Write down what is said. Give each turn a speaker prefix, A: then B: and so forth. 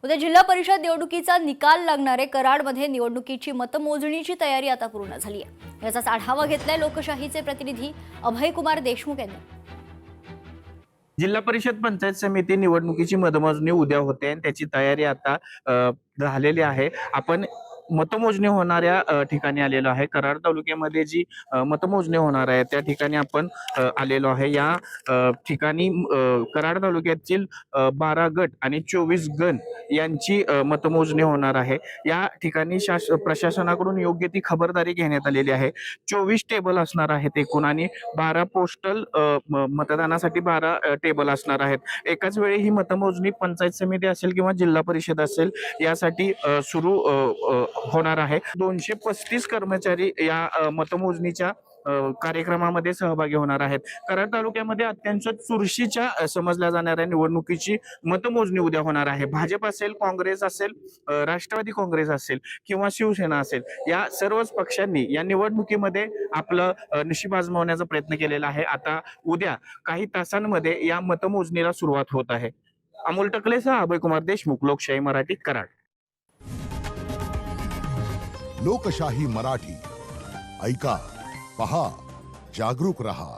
A: उद्या जिल्हा परिषद निवडणुकीचा निकाल लागणारे कराडमध्ये निवडणुकीची मतमोजणीची तयारी आता पूर्ण झाली आहे। याचाच आढावा घेतलाय लोकशाहीचे प्रतिनिधी अभय कुमार देशमुख यांनी।
B: जिल्हा परिषद पंचायत समिती निवडणुकीची मतमोजणी उद्या होते आणि त्याची तयारी आता झालेली आहे। आपण मतमोजणी होणाऱ्या ठिकाणी आलेलो आहे। कराड तालुक्यामध्ये जी मतमोजणी होणार आहे त्या ठिकाणी आपण आलेलो आहे। या ठिकाणी कराड तालुक्यातील 12 गट आणि 24 गण यांची मतमोजणी होणार आहे। या ठिकाणी प्रशासनाकडून योग्य ती खबरदारी घेण्यात आलेली आहे। 24 टेबल असणार आहेत एकूण आणि 12 पोस्टल मतदानासाठी 12 टेबल असणार आहेत। एकाच वेळी ही मतमोजणी पंचायत समिती असेल किंवा जिल्हा परिषद असेल यासाठी सुरू होणार आहे। 235 कर्मचारी या मतमोजणीच्या कार्यक्रमामध्ये सहभागी होणार आहेत। कराड तालुक्यामध्ये अत्यंत चुरशीच्या समजल्या जाणाऱ्या निवडणुकीची मतमोजणी उद्या होणार आहे। भाजप असेल, काँग्रेस असेल, राष्ट्रवादी काँग्रेस असेल किंवा शिवसेना असेल, या सर्वच पक्षांनी या निवडणुकीमध्ये आपलं नशीब आजमावण्याचा प्रयत्न केलेला आहे। आता उद्या काही तासांमध्ये या मतमोजणीला सुरुवात होत आहे। अमोल टकलेसह अभय कुमार देशमुख, लोकशाही मराठी, कराड।
C: लोकशाही मराठी ऐका, पहा, जागरूक रहा।